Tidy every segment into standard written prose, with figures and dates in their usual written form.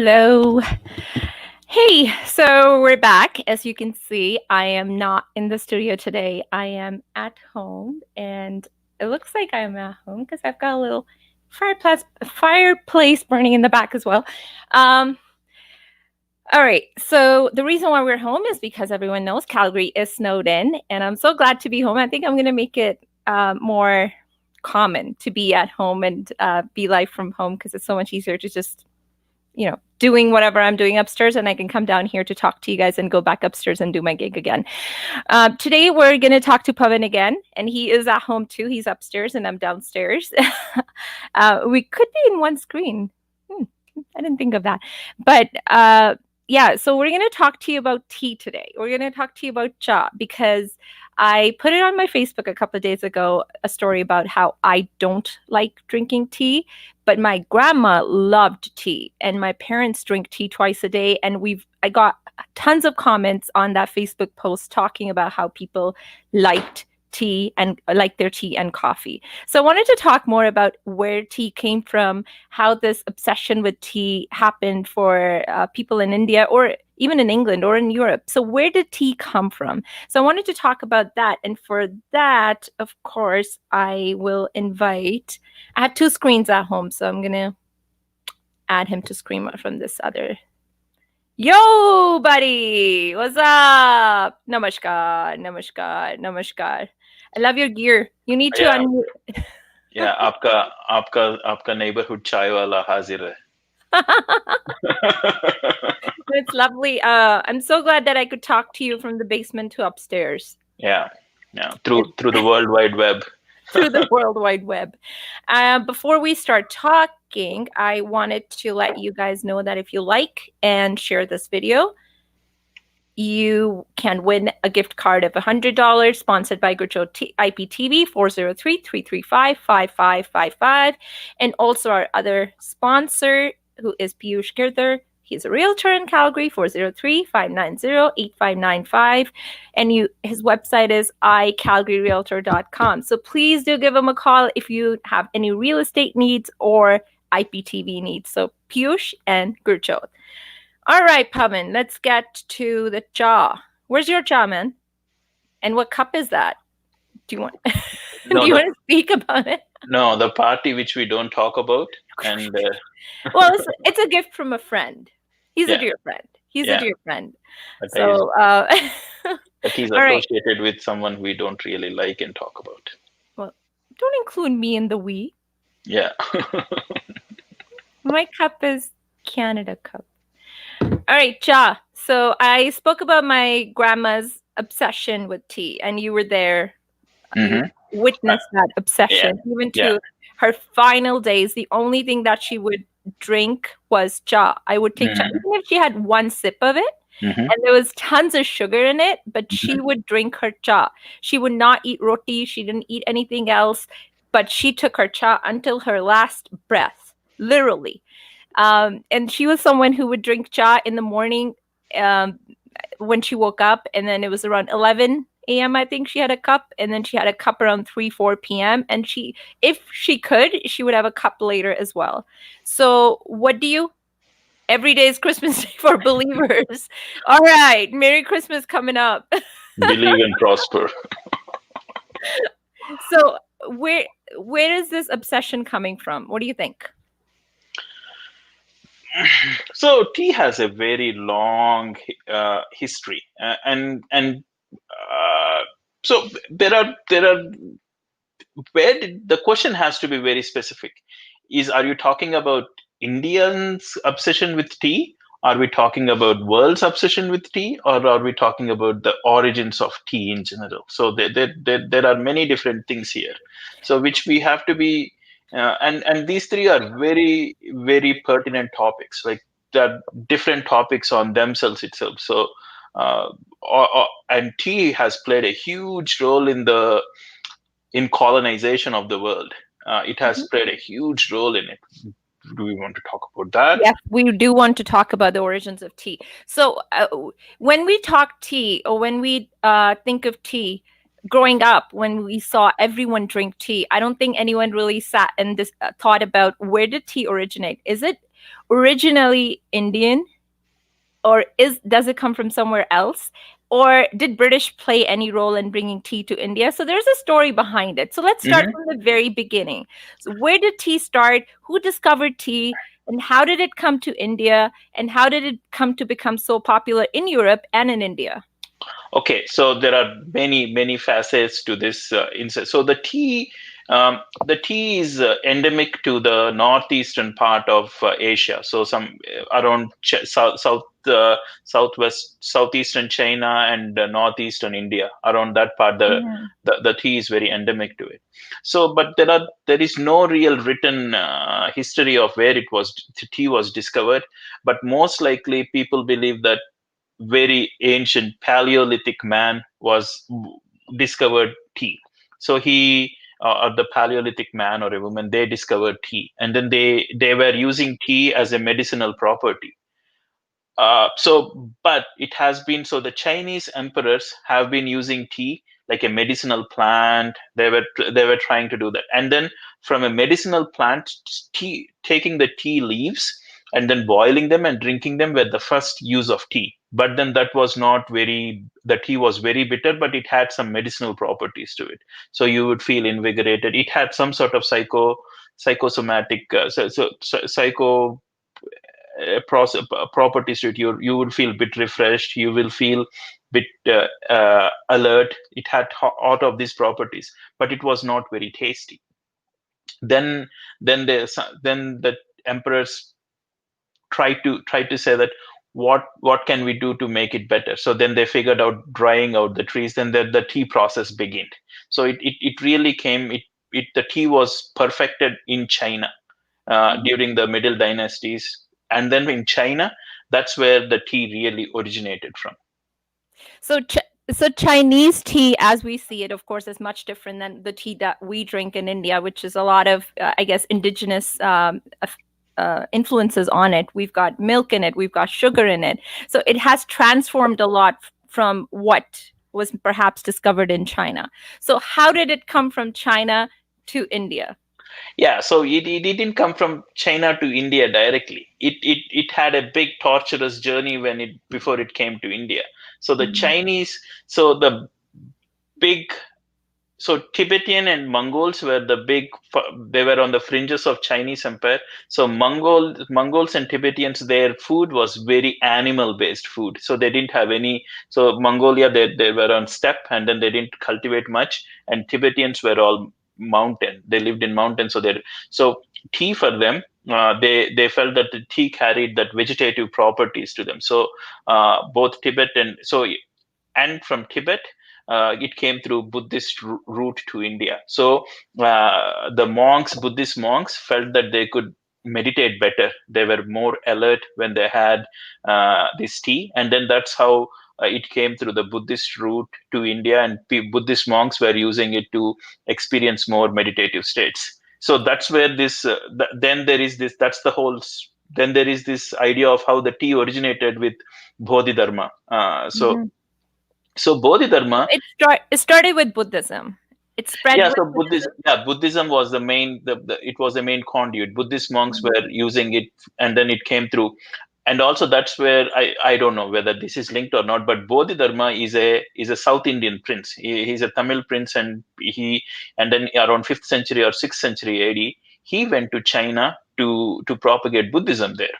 Hello. Hey, so we're back. As you can see, I am not in the studio today. I am at home, and it looks like I'm at home because I've got a little fireplace burning in the back as well. All right, so the reason why we're home is because everyone knows Calgary is snowed in, and I'm so glad to be home. I think I'm going to make it more common to be at home and be live from home because it's so much easier to just doing whatever I'm doing upstairs, and I can come down here to talk to you guys and go back upstairs and do my gig again. Today, we're going to talk to Pavan again, and he is at home too. He's upstairs and I'm downstairs. We could be in one screen. I didn't think of that. But yeah, so we're going to talk to you about tea today. We're going to talk to you about cha because I put it on my Facebook a couple of days ago, a story about how I don't like drinking tea, but my grandma loved tea and my parents drink tea twice a day. And I got tons of comments on that Facebook post talking about how people liked tea and like their tea and coffee. So I wanted to talk more about where tea came from, how this obsession with tea happened for people in India or even in England or in Europe. So where did tea come from? So I wanted to talk about that. And for that, of course, I have two screens at home. So I'm going to add him to screen from this other. Yo, buddy, what's up? Namaskar, namaskar, namaskar. I love your gear. You need to unmute. Yeah, आपका neighborhood chai wala hazir hai. It's lovely. I'm so glad that I could talk to you from the basement to upstairs. Yeah, through the World Wide Web. Through the World Wide Web. Before we start talking, I wanted to let you guys know that if you like and share this video, you can win a gift card of $100 sponsored by Gurjyot IPTV 403-335-5555. And also our other sponsor, who is Piyush Girdhar. He's a realtor in Calgary, 403-590-8595. And his website is icalgaryrealtor.com. So please do give him a call if you have any real estate needs or IPTV needs. So Piyush and Gurjyot. All right, Pavan, let's get to the cha. Where's your cha, man? And what cup is that? Do you want to speak about it? No, the party which we don't talk about. And well, it's a gift from a friend. He's a dear friend. He's a dear friend. But so, but he's associated with someone we don't really like and talk about. Well, don't include me in the we. Yeah. My cup is Canada cup. All right, cha. So I spoke about my grandma's obsession with tea, and you were there. Mm-hmm. You witnessed that obsession, even to her final days. The only thing that she would drink was cha. I would take cha, even if she had one sip of it, and there was tons of sugar in it, but she would drink her cha. She would not eat roti. She didn't eat anything else, but she took her cha until her last breath, literally. And she was someone who would drink cha in the morning when she woke up, and then it was around 11 a.m. I think she had a cup, and then she had a cup around 4 p.m. And if she could, she would have a cup later as well. So every day is Christmas Day for believers. All right, Merry Christmas coming up. Believe and prosper. So where is this obsession coming from? What do you think? So tea has a very long history, and so there are the question has to be very specific. Are you talking about Indians' obsession with tea? Are we talking about world's obsession with tea, or are we talking about the origins of tea in general? So there are many different things here, so which we have to be. And these three are very, very pertinent topics. Like they're different topics on themselves itself. So, and tea has played a huge role in colonization of the world. It has played a huge role in it. Do we want to talk about that? Yes, we do want to talk about the origins of tea. So when we talk tea, or when we think of tea, growing up, when we saw everyone drink tea, I don't think anyone really sat and thought about where did tea originate. Is it originally Indian, or does it come from somewhere else? Or did British play any role in bringing tea to India? So there's a story behind it. So let's start Hmm. from the very beginning. So where did tea start? Who discovered tea? And how did it come to India? And how did it come to become so popular in Europe and in India? Okay, so there are many facets to this insight. So the tea is endemic to the northeastern part of Asia. So some around southeastern China and southeastern India. Around that part, Mhm. the tea is very endemic to it. So, but there is no real written history of where the tea was discovered. But most likely, people believe that very ancient Paleolithic man was discovered tea. So he or the Paleolithic man or a woman, they discovered tea, and then they were using tea as a medicinal property. But it has been so the Chinese emperors have been using tea like a medicinal plant. They were trying to do that, and then from a medicinal plant, taking the tea leaves and then boiling them and drinking them were the first use of tea. But then that was not very. The tea was very bitter, but it had some medicinal properties to it. So you would feel invigorated. It had some sort of psychosomatic, psycho properties to it. You would feel a bit refreshed. You will feel bit alert. It had all of these properties, but it was not very tasty. Then then the emperors tried to say that what can we do to make it better. So then they figured out drying out the trees. Then the tea process began. So it really came. The tea was perfected in China during the Middle Dynasties. And then in China, that's where the tea really originated from. So, so Chinese tea, as we see it, of course, is much different than the tea that we drink in India, which is a lot of, I guess, indigenous influences on it. We've got milk in it, we've got sugar in it. So it has transformed a lot from what was perhaps discovered in China. So how did it come from China to India? Yeah, so it didn't come from China to India directly. It had a big torturous journey before it came to India. So the Mhm. Chinese, so the big so Tibetan and Mongols were they were on the fringes of Chinese empire. So Mongols and Tibetans, their food was very animal based food. So they didn't have any. So Mongolia, they were on steppe, and then they didn't cultivate much. And Tibetans were all mountain. They lived in mountains. So tea for them. They felt that the tea carried that vegetative properties to them. So both Tibet and from Tibet, it came through Buddhist route to India. So the Buddhist monks, felt that they could meditate better. They were more alert when they had this tea, and then that's how it came through the Buddhist route to India, and Buddhist monks were using it to experience more meditative states. So that's where then there is this. That's the whole. Then there is this idea of how the tea originated with Bodhidharma. Mhm. So Bodhidharma, It started with Buddhism. It spread yeah. with So Buddhism. Buddhism was the main. It was the main conduit. Buddhist monks Mhm. were using it, and then it came through. And also that's where I don't know whether this is linked or not, but Bodhidharma is a South Indian prince. He's a Tamil prince, and then around 5th century or 6th century AD, he went to China to propagate Buddhism there.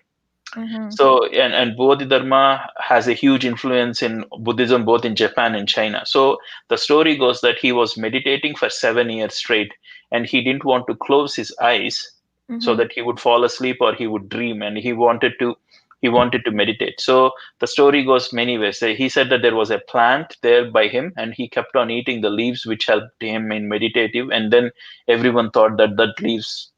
Mhm. So and Bodhidharma has a huge influence in Buddhism both in Japan and China. So the story goes that he was meditating for 7 years straight, and he didn't want to close his eyes so Mhm. that he would fall asleep or he would dream, and he wanted to meditate. So the story goes many ways. He said that there was a plant there by him, and he kept on eating the leaves, which helped him in meditative. And then everyone thought that leaves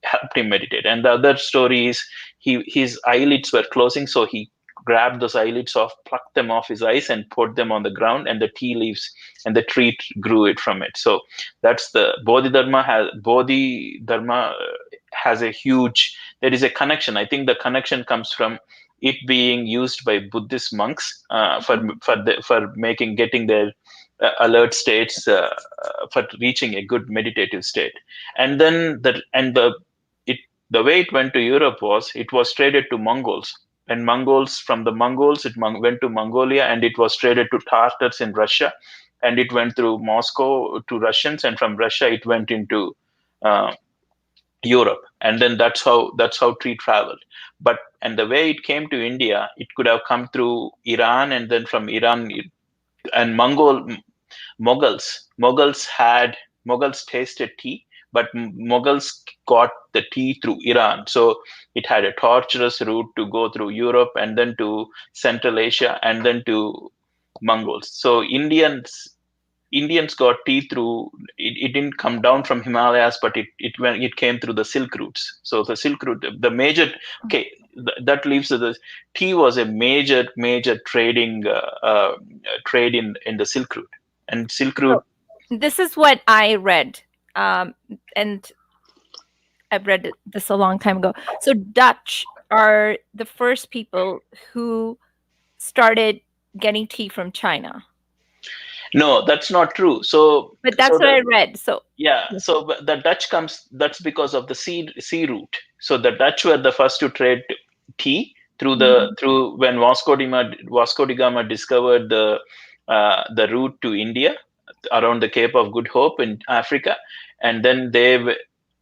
helped him meditate. And the other story is his eyelids were closing, so he grabbed those eyelids off, plucked them off his eyes, and put them on the ground, and the tea leaves and the tree grew it from it. So that's the Bodhidharma has a huge. There is a connection. I think the connection comes from it being used by Buddhist monks for making getting their alert states for reaching a good meditative state, and then the The way it went to Europe was it was traded to Mongols. And Mongols, from the Mongols, it went to Mongolia, and it was traded to Tartars in Russia, and it went through Moscow to Russians, and from Russia it went into uh, Europe, and then that's how tea traveled. But and the way it came to India, it could have come through Iran, and then from Iran and Mughals tasted tea, but Mughals got the tea through Iran. So it had a tortuous route to go through Europe and then to Central Asia and then to Mongols. So Indians got tea through it didn't come down from Himalayas, but it came through the Silk routes. So the Silk route, the major okay, that leaves the tea was a major trading trade in the Silk route, and Silk route. So this is what I read, and I've read this a long time ago. So Dutch are the first people who started getting tea from China. No, that's not true. So, But that's what I read. So yeah, so the Dutch comes. That's because of the sea route. So the Dutch were the first to trade tea through when Vasco da Gama discovered the route to India around the Cape of Good Hope in Africa, and then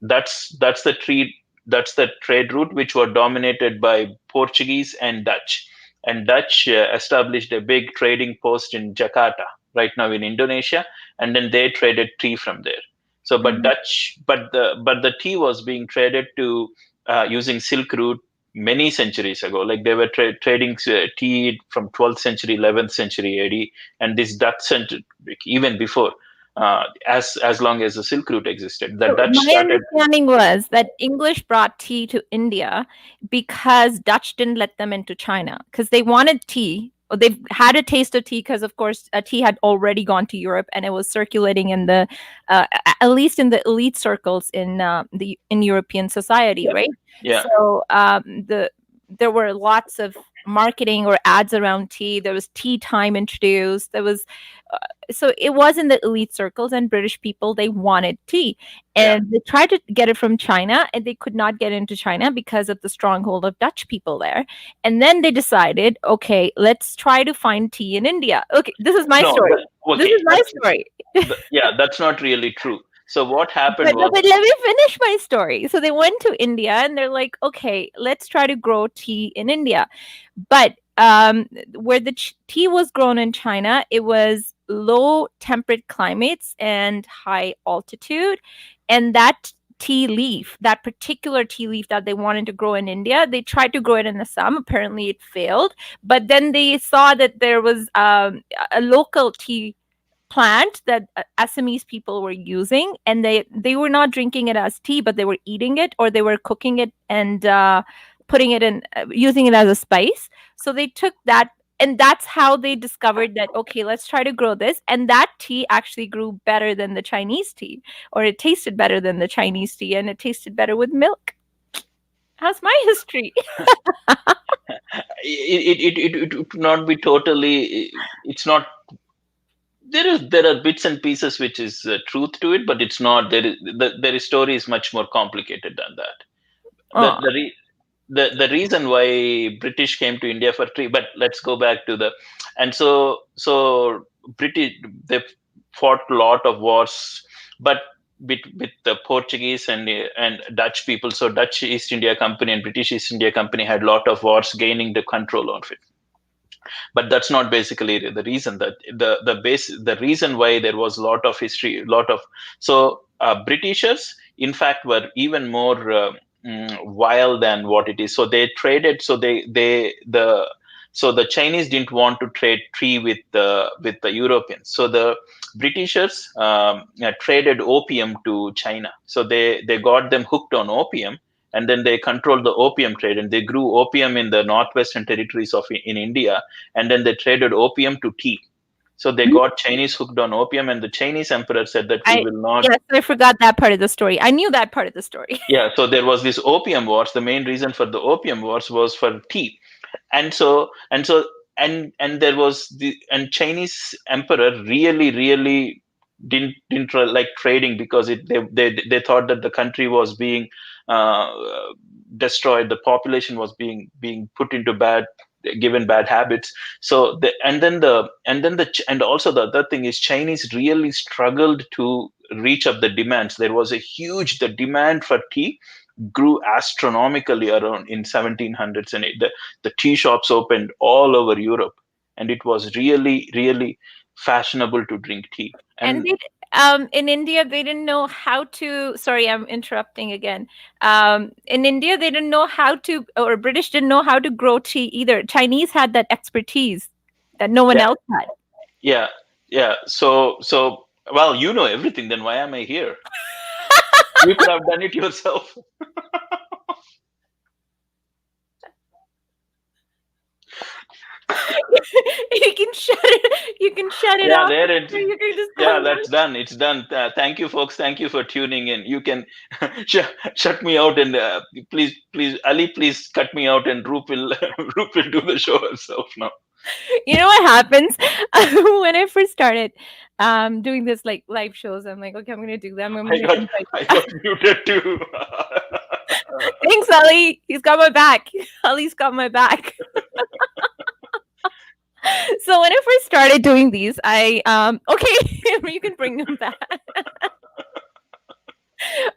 that's the trade route which were dominated by Portuguese and Dutch. And Dutch established a big trading post in Jakarta, right now in Indonesia, and then they traded tea from there. So, but the tea was being traded to using Silk Route many centuries ago. Like they were trading tea from 12th century, 11th century AD, and this Dutch century even before. As long as the Silk Route existed, the So Dutch my started. understanding was that English brought tea to India because Dutch didn't let them into China because they wanted tea. Or they've had a taste of tea because, of course, tea had already gone to Europe and it was circulating in the, at least in the elite circles in European society, Yeah, right? yeah. So there were lots of marketing or ads around tea. There was tea time introduced. There was so it was in the elite circles, and British people, they wanted tea, Yeah. and they tried to get it from China, and they could not get into China because of the stronghold of Dutch people there. And then they decided, okay, let's try to find tea in India. Okay, this is my No, story. This okay, is my story. yeah, that's not really true. So what happened But, no, was, but let me finish my story. So they went to India and they're like, okay, let's try to grow tea in India. But where the tea was grown in China, it was low temperate climates and high altitude. And that tea leaf, that particular tea leaf that they wanted to grow in India, they tried to grow it in Assam. Apparently, it failed. But then they saw that there was a local tea plant that Assamese people were using, and they were not drinking it as tea, but they were eating it or they were cooking it and putting it in, using it as a spice. So they took that, and that's how they discovered that, okay, let's try to grow this, and that tea actually grew better than the Chinese tea, or it tasted better than the Chinese tea, and it tasted better with milk. That's my history. it would not be totally. It's not. There are bits and pieces which is truth to it, but it's not. The story is much more complicated than that. The Oh, the re, the reason why British came to India for tree, but let's go back to the, and so British, they fought a lot of wars, but with the Portuguese and Dutch people. So Dutch East India Company and British East India Company had a lot of wars, gaining the control of it. But that's not basically the reason. That the reason why there was a lot of history, a lot of, so Britishers in fact were even more vile than what it is. So they traded. So the Chinese didn't want to trade tea with the Europeans. So the Britishers traded opium to China. So they got them hooked on opium, and then they controlled the opium trade, and they grew opium in the northwestern territories of in India, and then they traded opium to tea. So they got Chinese hooked on opium, and the Chinese emperor said that we I will not. yes, I forgot that part of the story. I knew that part of the story. Yeah, so there was this opium wars. The main reason for the opium wars was for tea, and there was the and Chinese emperor really like trading, because they thought that the country was being uh, destroyed, the population was being put into given bad habits. So and also the other thing is Chinese really struggled to reach up the demands. There was a huge the demand for tea grew astronomically around in 1700s, and the tea shops opened all over Europe, and it was really fashionable to drink tea. And And in India, they didn't know how to. Sorry, I'm interrupting again. In India, they didn't know how to, or British didn't know how to grow tea either. Chinese had that expertise that no one yeah, else had. yeah, yeah. So well, you know everything. Then why am I here? You could have done it yourself. You can shut it. You can shut it Yeah, off. there it. You can just Yeah, come back. that's done. It's done. Thank you, folks. Thank you for tuning in. You can shut me out, and please, Ali, please cut me out, and Roop will Roop will do the show herself now. You know what happens when I first started doing this like live shows? I'm like, okay, I'm gonna do them. I'm I gonna got invite. I got muted too. Thanks, Ali. He's got my back. Ali's got my back. So when I first started doing these, I okay, you can bring them back.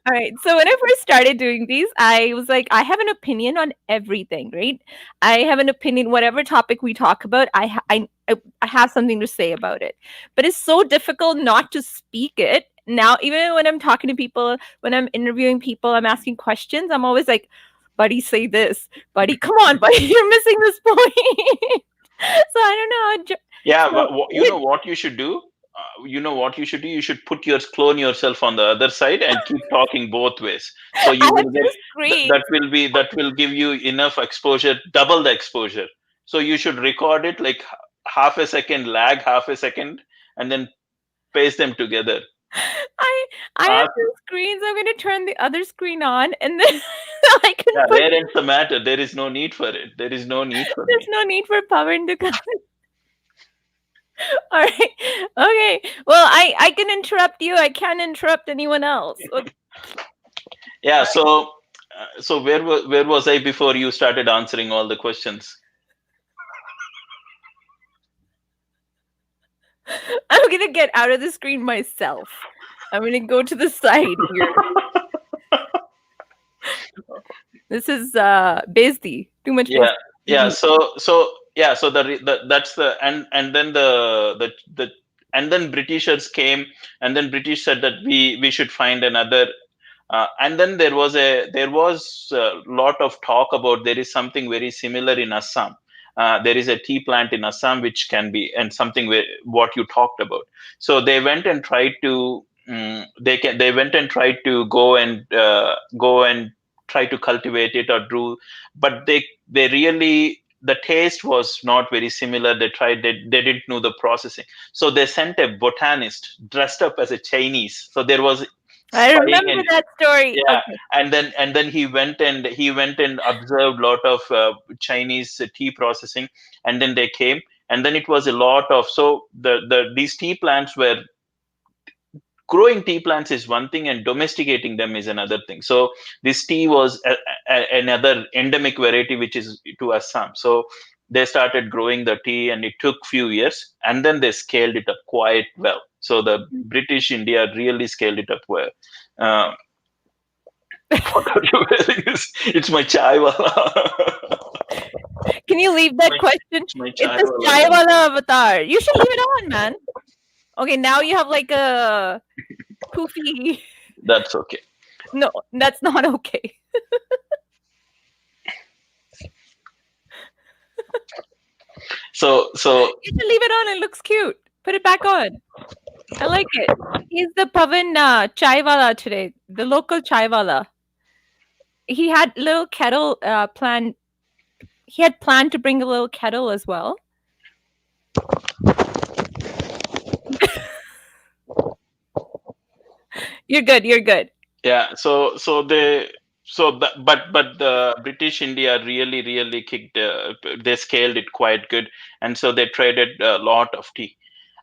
All right. So when I first started doing these, I was like, I have an opinion on everything, right? I have an opinion, whatever topic we talk about, I have something to say about it. But it's so difficult not to speak it. Now, even when I'm talking to people, when I'm interviewing people, I'm asking questions, I'm always like, buddy, say this. Buddy, come on, buddy, you're missing this point. So I don't know. Yeah, So you know what you should do. You know what you should do. You should put your clone yourself on the other side and keep talking both ways. So I you have will get two screens. that will give you enough exposure, double the exposure. So you should record it like half a second lag, half a second, and then paste them together. I I have Ask, two screens. I'm gonna turn the other screen on, and then I can yeah, put. there ends the matter. There is no need for it. There is no need for There's me. no need for Pavan to come. All right. Okay. Well, I can interrupt you. I can't interrupt anyone else. Okay. Yeah. So where was I before you started answering all the questions? I'm gonna get out of the screen myself. I'm gonna go to the side here. This is Bezdi. Too much Yeah, yeah. Bezdi. So that's the and then the and then Britishers came, and then British said that we should find another. And then there was a lot of talk about there is something very similar in Assam. There is a tea plant in Assam which can be, and something what you talked about. So they went and tried to they went and tried to go and try to cultivate it or do, but they really, the taste was not very similar. They didn't know the processing, so they sent a botanist dressed up as a Chinese. So there was I spying, remember and that story. yeah, Okay. and then he went and observed a lot of Chinese tea processing, and then they came, and then it was a lot of, so these tea plants were, growing tea plants is one thing and domesticating them is another thing. So this tea was another endemic variety which is to Assam. So they started growing the tea, and it took few years, and then they scaled it up quite well. So the British India really scaled it up well. uh, what are you wearing? It's my chai wala. Can you leave that question? It's my It's chai a wala. chai wala avatar. You should leave it on, man. Okay, now you have like a poofy. That's okay. No, that's not okay. So You should leave it on. It looks cute. Put it back on. I like it. He's the Pavan chai wala today, the local chai wala. He had little kettle planned. He had planned to bring a little kettle as well. You're good. You're good. yeah, but the British India really kicked, they scaled it quite good, and so they traded a lot of tea.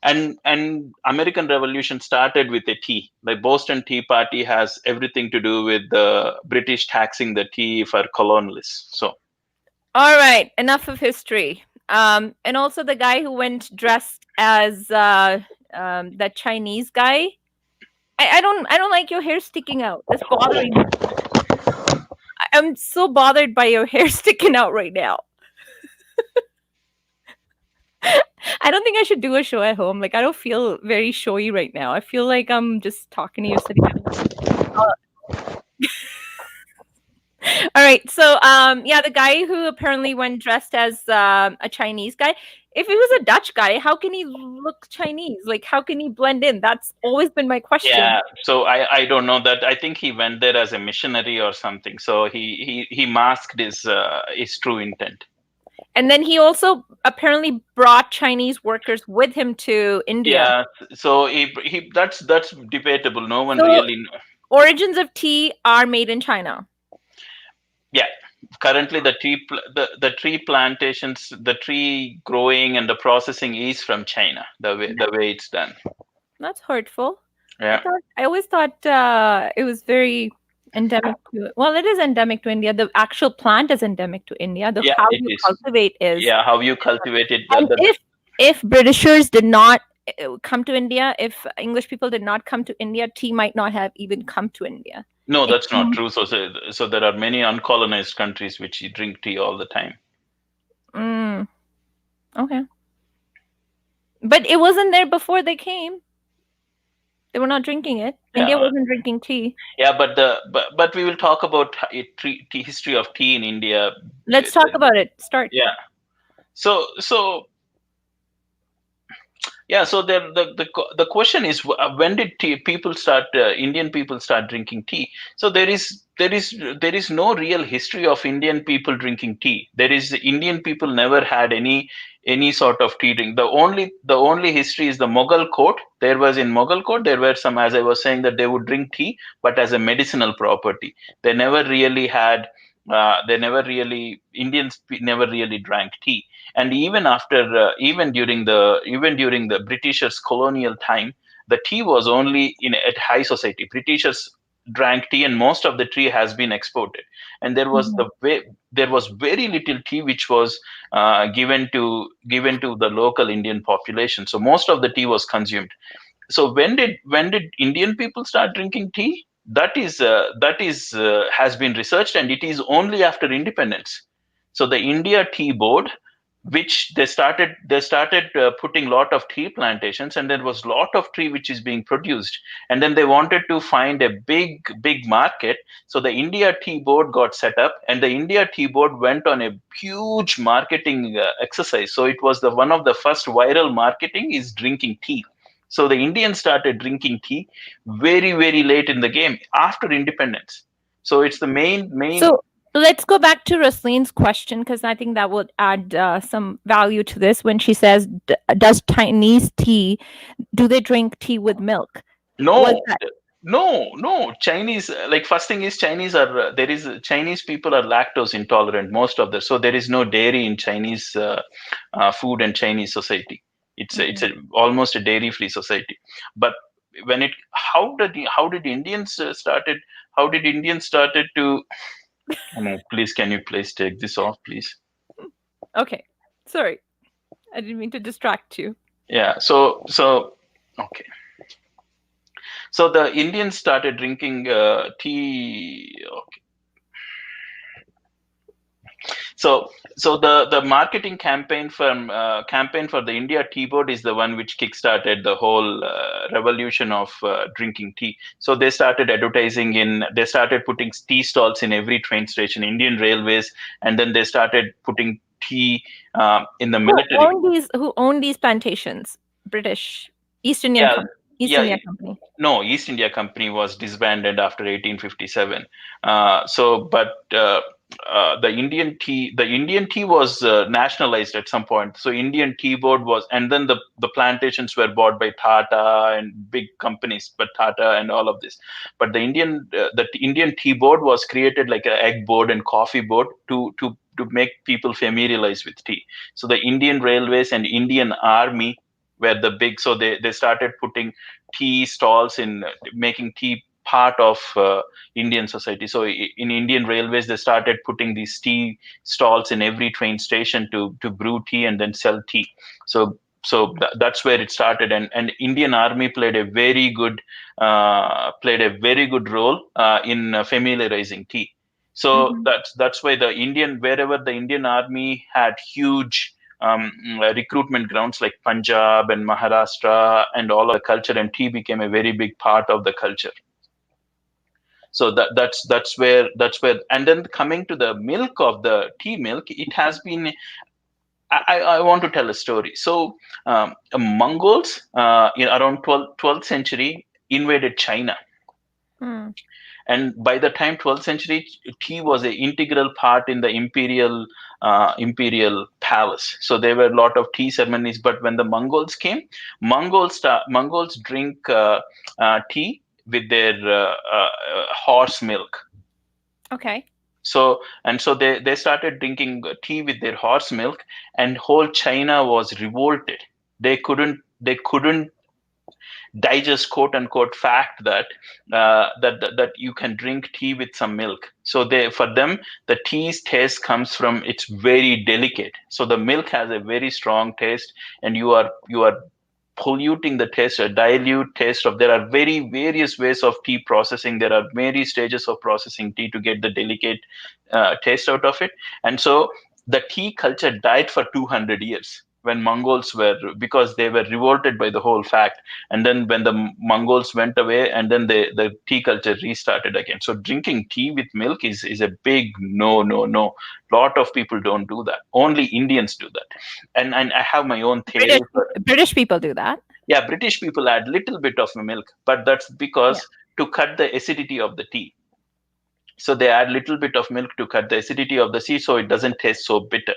And American Revolution started with a tea. Like Boston Tea Party has everything to do with the British taxing the tea for colonialists. So All right, enough of history. And also the guy who went dressed as that Chinese guy. I don't like your hair sticking out. That's bothering me. I'm so bothered by your hair sticking out right now. I don't think I should do a show at home. Like I don't feel very showy right now. I feel like I'm just talking to you sitting at home. All right. So yeah, the guy who apparently went dressed as a Chinese guy. If he was a Dutch guy, how can he look Chinese? Like how can he blend in? That's always been my question. yeah, so I don't know that. I think he went there as a missionary or something. So he masked his true intent. And then he also apparently brought Chinese workers with him to India. Yeah, so he that's debatable. No one So really. origins of tea are made in China. Yeah, currently the tree plantations, the tree growing and the processing is from China. The way it's done. That's hurtful. Yeah. I always thought it was very endemic to. Well, it is endemic to India. The actual plant is endemic to India. The Yeah, how it you is. cultivate is. Yeah, how you cultivate it. And if Britishers did not come to India, if English people did not come to India, tea might not have even come to India. No, It that's not came- true. So there are many uncolonized countries which drink tea all the time. Mm, okay, but it wasn't there before they came. They were not drinking it. India Yeah, wasn't drinking tea. yeah, but we will talk about history of tea in India. Let's talk about it. Start. Yeah. So yeah, so the question is, when did people start, Indian people start drinking tea? So there is no real history of Indian people drinking tea. There is Indian people never had any sort of tea drink. The only history is the Mughal court. There was in Mughal court, there were some, as I was saying, that they would drink tea, but as a medicinal property. They never really had. Indians never really drank tea. And even after, even during the Britishers' colonial time, the tea was only in at high society. Britishers drank tea, and most of the tea has been exported. And there was very little tea which was given to the local Indian population. So most of the tea was consumed. So when did Indian people start drinking tea? That is has been researched, and it is only after independence. So the India Tea Board, which they started putting lot of tea plantations, and there was lot of tree which is being produced, and then they wanted to find a big market. So the India Tea Board got set up, and the India Tea Board went on a huge marketing exercise. So it was the one of the first viral marketing is drinking tea. So the Indians started drinking tea very late in the game after independence. So it's the main. So let's go back to Raslin's question because I think that would add some value to this when she says, "Does Chinese tea? Do they drink tea with milk?" Was No, that no. Chinese, like, first thing is, Chinese people are lactose intolerant, most of them. So there is no dairy in Chinese food and Chinese society. It's almost a dairy free society. But when it how did Indians started? How did Indians started to? Oh, no, please, can you please take this off, please? okay? Sorry, I didn't mean to distract you. Yeah. So okay. So the Indians started drinking tea. Okay. So the marketing campaign for the India Tea Board is the one which kickstarted the whole revolution of drinking tea. So they started advertising they started putting tea stalls in every train station, Indian Railways, and then they started putting tea in the military. Who owned these plantations? British, East Indian Yeah, Company. East yeah. India Company. No, East India Company was disbanded after 1857. The Indian tea was nationalized at some point. So Indian Tea Board was, and then the plantations were bought by Tata and big companies, but Tata and all of this. But the Indian Tea Board was created like an egg board and coffee board to make people familiarize with tea. So the Indian Railways and Indian Army where the big, so they started putting tea stalls in, making tea part of Indian society. So in Indian railways, they started putting these tea stalls in every train station to brew tea and then sell tea. That's where it started, and Indian Army played a very good role in familiarizing tea. So Mm-hmm. that's why wherever the Indian Army had huge recruitment grounds like Punjab and Maharashtra and all of the culture, and tea became a very big part of the culture. So that's where, and then coming to the milk of the tea milk, it has been. I want to tell a story. So Mongols in around 12th century invaded China, Mm. and by the time 12th century, tea was an integral part in the imperial palace. So there were a lot of tea ceremonies. But when the Mongols came, Mongols drink tea with their horse milk. Okay. So they started drinking tea with their horse milk, and whole China was revolted. They couldn't digest, quote unquote, fact that you can drink tea with some milk. So for them, the tea's taste comes from, it's very delicate. So the milk has a very strong taste, and you are polluting the taste, or dilute taste of. There are very various ways of tea processing. There are many stages of processing tea to get the delicate taste out of it. And so the tea culture died for 200 years when Mongols were, because they were revolted by the whole fact. And then when the Mongols went away, and then the tea culture restarted again. So drinking tea with milk is a big no, no, no. Lot of people don't do that. Only Indians do that. And I have my own theory British for. British people do that. Yeah, British people add little bit of milk, but that's Yeah. because to cut the acidity of the tea. So they add little bit of milk to cut the acidity of the tea, so it doesn't taste so bitter.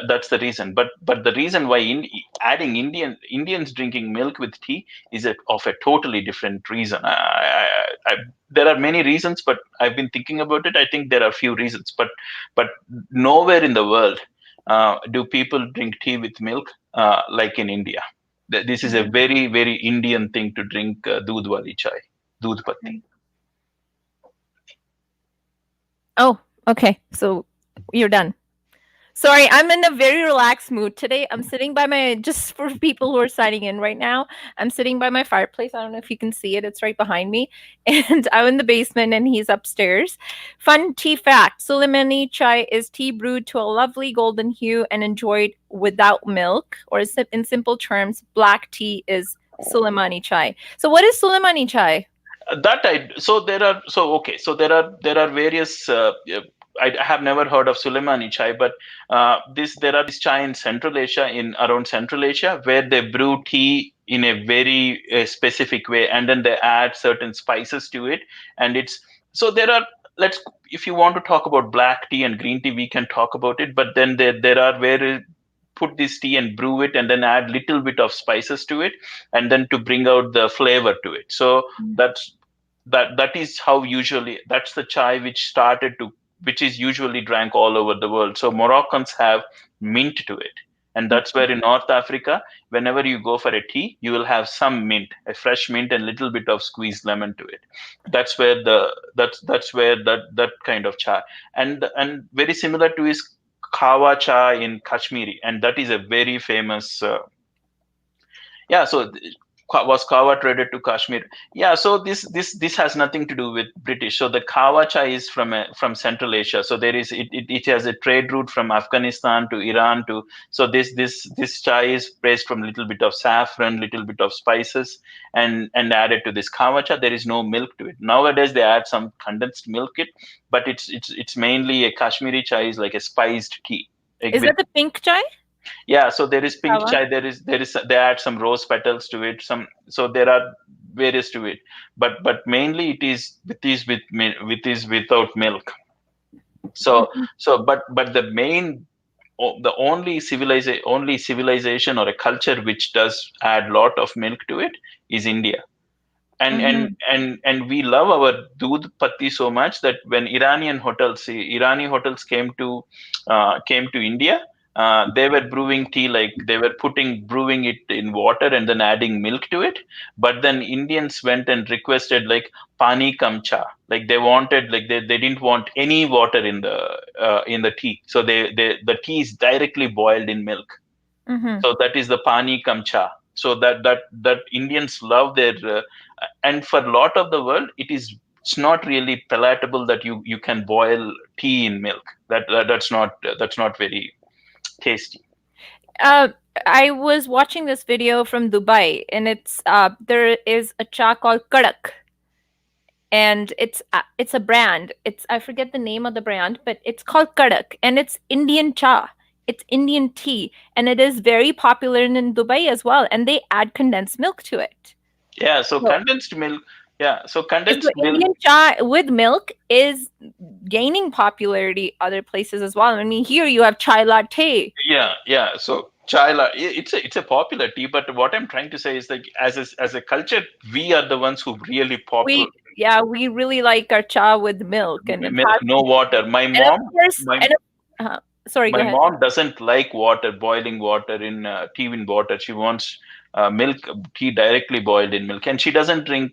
That's the reason. But the reason why adding Indians drinking milk with tea is of a totally different reason. There are many reasons, but I've been thinking about it. I think there are few reasons, but nowhere in the world do people drink tea with milk like in India. This is a Mhm. very very Indian thing to drink doodh wali chai, doodh patti. Okay. Oh, okay. So you're done. Sorry, I'm in a very relaxed mood today. I'm sitting by my, just for people who are signing in right now, I'm sitting by my fireplace. I don't know if you can see it, it's right behind me. And I'm in the basement and he's upstairs. Fun tea fact: Suleimani chai is tea brewed to a lovely golden hue and enjoyed without milk, or in simple terms, black tea is Suleimani chai. So, what is Suleimani chai? That I so there are so okay so there are various I have never heard of Suleimani chai, but there are this chai in Central Asia, in around Central Asia, where they brew tea in a very specific way, and then they add certain spices to it. And it's so there are let's if you want to talk about black tea and green tea, we can talk about it. But then there are where put this tea and brew it, and then add little bit of spices to it, and then to bring out the flavor to it. So that's that is how usually, that's the chai which is usually drank all over the world. So Moroccans have mint to it, and that's where in North Africa, whenever you go for a tea, you will have some mint, a fresh mint, and little bit of squeezed lemon to it. That's where that kind of chai. And very similar to is kawa chai in Kashmiri, and that is a very famous yeah. So was Kawa traded to Kashmir? Yeah. So this has nothing to do with British. So the Kawa chai is from Central Asia. So it has a trade route from Afghanistan to Iran to. So this chai is placed from little bit of saffron, little bit of spices, and added to this Kawa chai. There is no milk to it. Nowadays they add some condensed milk it, but it's mainly a Kashmiri chai is like a spiced tea, like Is with. that the pink chai? Yeah, so there is pink Kawa? chai, there is they add some rose petals to it, some. So there are various to it, but mainly it is without milk. So Mhm. but the only civilization or a culture which does add lot of milk to it is India. Mhm. And we love our doodh patti so much that when Iranian hotels came to India, They were brewing tea, like they were brewing it in water and then adding milk to it. But then Indians went and requested like pani kam cha, like they wanted, like they didn't want any water in the tea, so the tea is directly boiled in milk. Mm-hmm. So that is the pani kam cha. So that Indians love their and for a lot of the world it's not really palatable that you can boil tea in milk. That's not very tasty. Uh, I was watching this video from Dubai, and there is a cha called Kadak, and it's a brand. It's I forget the name of the brand, but it's called Kadak, and it's Indian cha. It's Indian tea, and it is very popular in Dubai as well. And they add condensed milk to it. Yeah, so So, condensed milk. Yeah, so so condensed milk. Indian cha with milk is gaining popularity other places as well. I mean, here you have chai latte. Yeah, yeah. So chai it's a popular tea, but what I'm trying to say is like as a culture, we are the ones who really popular We really like our cha with milk, and it milk, has no water. and of course, My and sorry, go my ahead. mom doesn't like water, boiling water in tea in water. She wants milk tea directly boiled in milk, and she doesn't drink.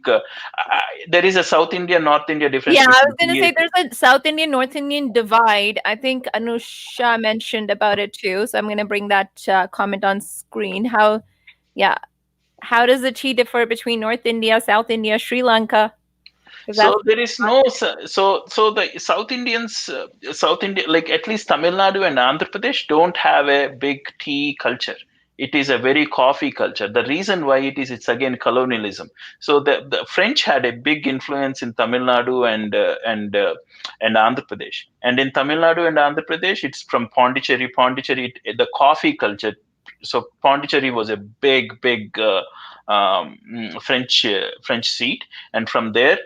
There is a South India, North India difference Yeah, I was between gonna say tea. there's a South Indian, North Indian divide. I think Anusha mentioned about it too, so I'm gonna bring that comment on screen. Yeah, how does the tea differ between North India, South India, Sri Lanka? Because So that's there is no so the South India, like at least Tamil Nadu and Andhra Pradesh don't have a big tea culture. It is a very coffee culture. The reason why it's again colonialism. So the French had a big influence in Tamil Nadu and Andhra Pradesh. And in Tamil Nadu and Andhra Pradesh, it's from Pondicherry. Pondicherry, the coffee culture. So Pondicherry was a big French seat, and from there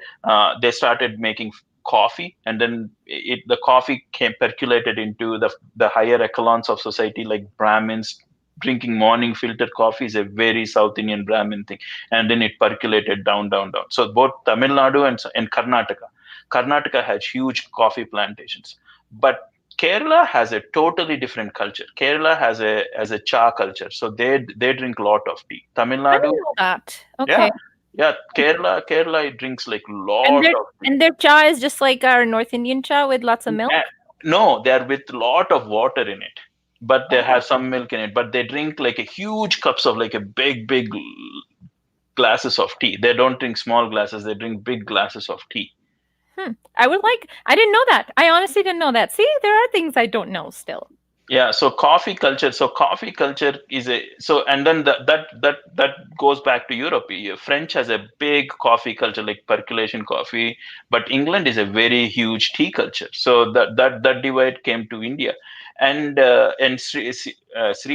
they started making coffee, and then the coffee came percolated into the higher echelons of society, like Brahmins. Drinking morning filtered coffee is a very South Indian Brahmin thing, and then it percolated down. So both Tamil Nadu and Karnataka has huge coffee plantations, but Kerala has a totally different culture. Kerala has a cha culture, so they drink a lot of tea. Tamil I Nadu, didn't know that. yeah, Okay, yeah, Kerala it drinks like and lot their of tea. and their cha is just like our North Indian cha with lots of Eh, milk. no, they are with lot of water in it, but they Oh. have some milk in it. But they drink like a huge cups of like a big glasses of tea. They don't drink small glasses. They drink big glasses of tea. I didn't know that. I honestly didn't know that. See, there are things I don't know still. Yeah, so coffee culture. So coffee culture is a so, and then that goes back to Europe. French has a big coffee culture, like percolation coffee, but England is a very huge tea culture. So that divide came to India, and Sri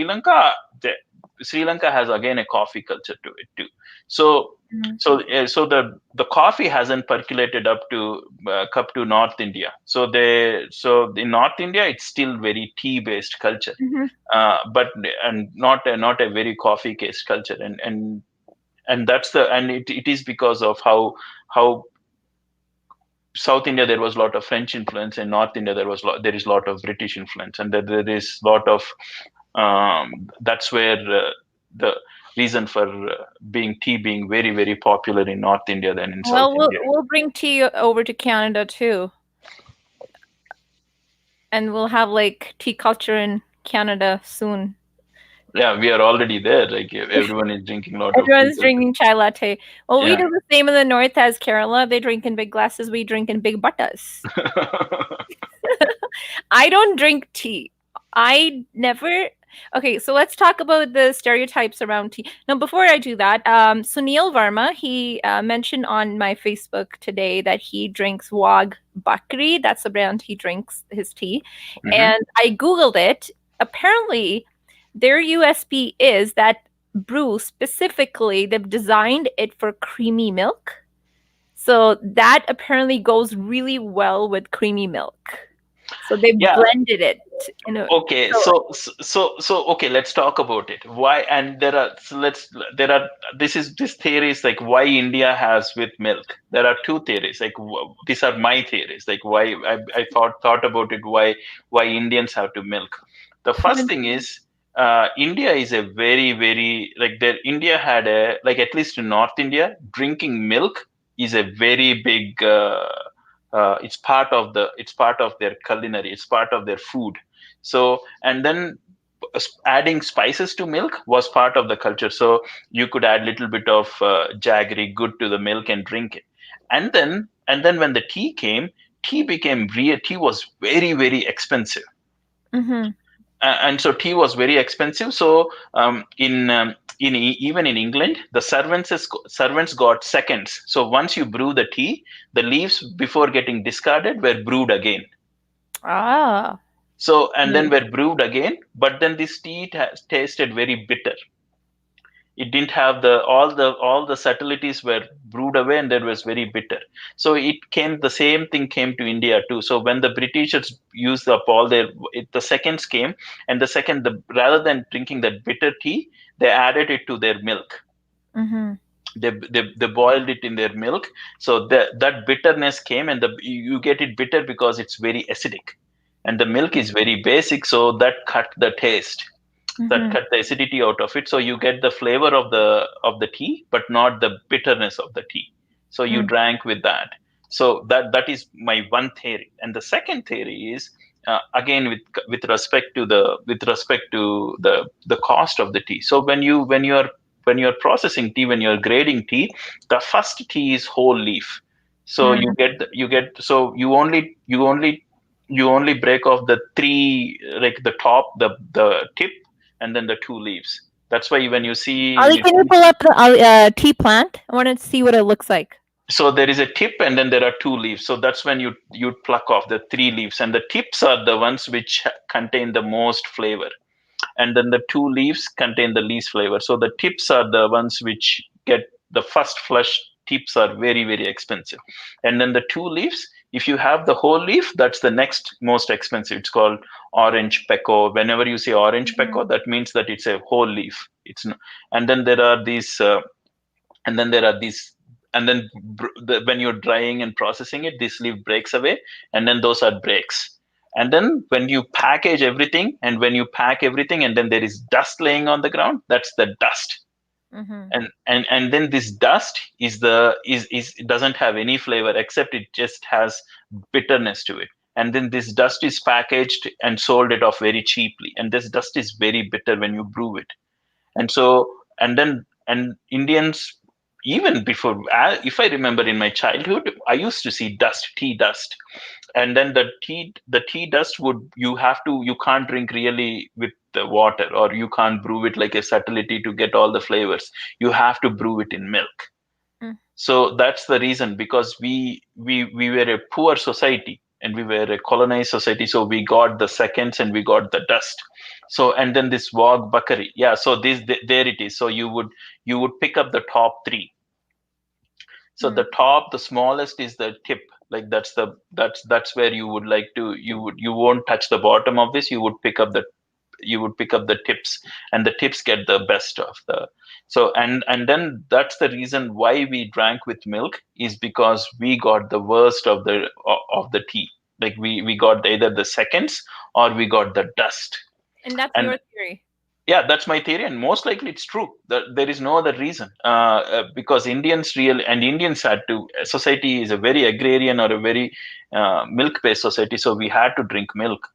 Lanka. Sri Lanka has again a coffee culture to it too. So Mhm. so the coffee hasn't percolated up to North India. So in North India it's still very tea based culture, Mhm. but and not a very coffee based culture, and it is because of how South India there was a lot of French influence, and North India there is a lot of British influence, and there is a lot of that's where the reason for being tea being very popular in North India than in South Well, we'll India. we'll bring tea over to Canada too, and we'll have like tea culture in Canada soon. Yeah, we are already there. Like everyone is drinking a lot of tea Everyone's culture. drinking chai latte. Well, we Yeah. do the same in the north as Kerala. They drink in big glasses. We drink in big buttas. I don't drink tea. I never. Okay, so let's talk about the stereotypes around tea. Now, before I do that, Sunil Varma, he mentioned on my Facebook today that he drinks Wag Bakri. That's the brand he drinks his tea. Hmm. And I Googled it. Apparently, their USP is that brew specifically, they've designed it for creamy milk. So that apparently goes really well with creamy milk. So they Yeah. blended it in a Okay. so So okay. Let's talk about it. Why? And there are so let's there are this theory is like why India has with milk. There are two theories. Like these are my theories. Like why I thought about it. Why Indians have to milk. The first thing is, India is a very, very, like, there, India had a, like, at least in North India, drinking milk is a very big, it's part of their culinary, it's part of their food. So, and then adding spices to milk was part of the culture. So you could add little bit of jaggery good to the milk and drink it. And then when the tea came, tea was very, very expensive. Mm-hmm. And so tea was very expensive. So even in England, the servants got seconds. So once you brew the tea, the leaves before getting discarded were brewed again. Ah. So, and then Mm. were brewed again, but then this tea tasted very bitter. It didn't have all the subtleties were brewed away, and it was very bitter. So the same thing came to India too. So when the Britishers used up all the seconds came, and rather than drinking that bitter tea, they added it to their milk. Mm-hmm. They boiled it in their milk. So that bitterness came, and you get it bitter because it's very acidic, and the milk is very basic, so that cut the taste, that Mm-hmm. cut the acidity out of it. So you get the flavor of the tea, but not the bitterness of the tea. So you Mm. drank with that. So that is my one theory. And the second theory is, again, with respect to the cost of the tea. So when you're processing tea, when you're grading tea, the first tea is whole leaf. So Mm. so you only break off the three, like the top, the tip, and then the two leaves. That's why when you see Ali, can you pull up the tea plant? I want to see what it looks like. so there is a tip and then there are two leaves. So that's when you pluck off the three leaves, and the tips are the ones which contain the most flavor, and then the two leaves contain the least flavor. So the tips are the ones which get the first flush. Tips are very, very expensive, and then the two leaves. If you have the whole leaf, that's the next most expensive. It's called orange pekoe. Whenever you say orange Mm-hmm. pekoe, that means that it's a whole leaf. And then there are these, and then there are these, and then when you're drying and processing it, this leaf breaks away, and then those are breaks. And then when you package everything, and when you pack everything, and then there is dust laying on the ground, that's the dust. Mm-hmm. And then this dust is it doesn't have any flavor, except it just has bitterness to it. And then this dust is packaged and sold it off very cheaply, and this dust is very bitter when you brew it. And so, and Indians, even before, if I remember in my childhood, I used to see tea dust. And then the tea dust you can't drink really with the water, or you can't brew it like a subtlety to get all the flavors. You have to brew it in milk. Mm. So that's the reason, because we were a poor society, and we were a colonized society, so we got the seconds and we got the dust. So, and then this wog buckery, yeah, so there it is. So you would pick up the top three. So Mm. the smallest is the tip. Like that's where you won't touch the bottom of this. You would pick up the tips, and the tips get the best of the. So, and then that's the reason why we drank with milk, is because we got the worst of the tea. Like we got either the seconds, or we got the dust. And that's And your theory. yeah, that's my theory, and most likely it's true. There is no other reason, because Indians had to. Society is a very agrarian, or a very milk-based society, so we had to drink milk.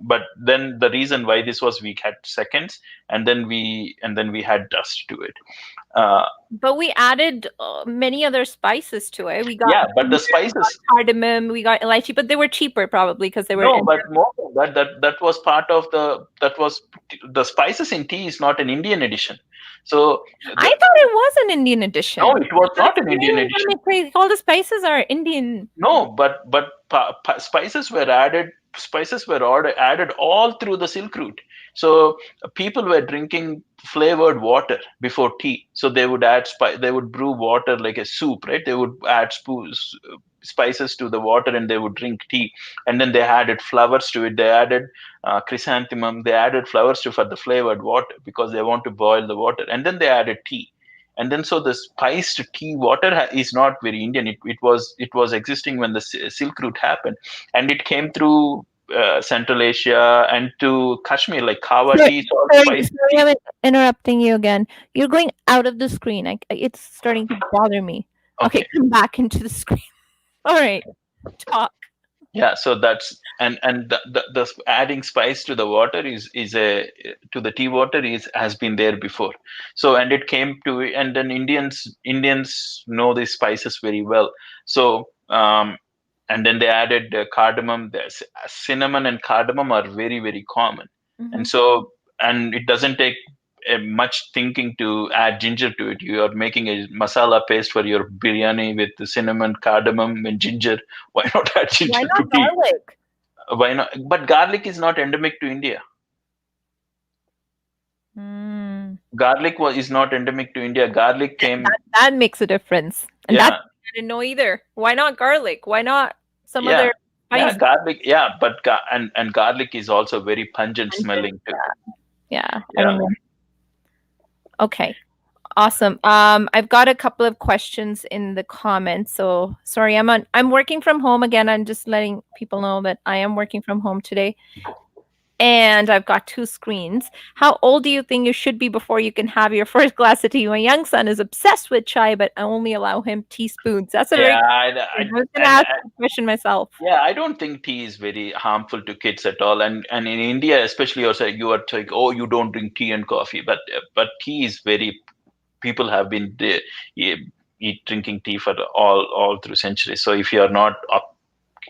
But then the reason why this was, we had seconds, and then we had dust to it. Uh, But we added many other spices to it. We got yeah, but the ginger, we got spices. cardamom, we got elaichi, but they were cheaper probably because they were No, in. but more than that was part of the spices in tea is not an Indian edition. So I the, thought it was an Indian no, edition. it was That's not an Indian really gonna edition. make crazy. All the spices are Indian. No, but spices were added. Spices were added all through the Silk Route. So people were drinking flavored water before tea. So they would they would brew water like a soup, right? They would add spices to the water, and they would drink tea. And then they added flowers to it. They added chrysanthemum. They added flowers for the flavored water, because they want to boil the water. And then they added tea. And then so the spiced tea water is not very Indian. It was existing when the Silk Route happened, and it came through. Central Asia and to Kashmir, like Kawa Sorry, tea is all sorry, spicy sorry, tea. I'm interrupting you again. You're going out of the screen. It's starting to bother me. Okay, Okay. come back into the screen. All right, talk. Yeah, so that's and the adding spice to the water is a to the tea water is has been there before. So and it came to and then Indians know these spices very well. So and then they added cardamom. There's cinnamon and cardamom are very common, and Hmm. so and it doesn't take much thinking to add ginger to it. You are making a masala paste for your biryani with the cinnamon, cardamom, and ginger. Why not add Why ginger to not tea? garlic? Why not? But garlic is not endemic to India. Mm. Is not endemic to India. Garlic came, That makes a difference, and that yeah, I didn't know either. Why not garlic? Why not some yeah, other yeah, spice? garlic, yeah, but and garlic is also very pungent smelling too. Yeah, I Yeah, don't know. Okay. Awesome. I've got a couple of questions in the comments. So sorry, I'm working from home again. I'm just letting people know that I am working from home today. And I've got two screens. How old do you think you should be before you can have your first glass of tea? My young son is obsessed with chai, but I only allow him teaspoons. That's a very yeah, good question. I was gonna ask the question myself. yeah, I don't think tea is very harmful to kids at all. And in India, especially, also you are like, oh, you don't drink tea and coffee, but tea is very people have been eat drinking tea for all through centuries. So if you are not up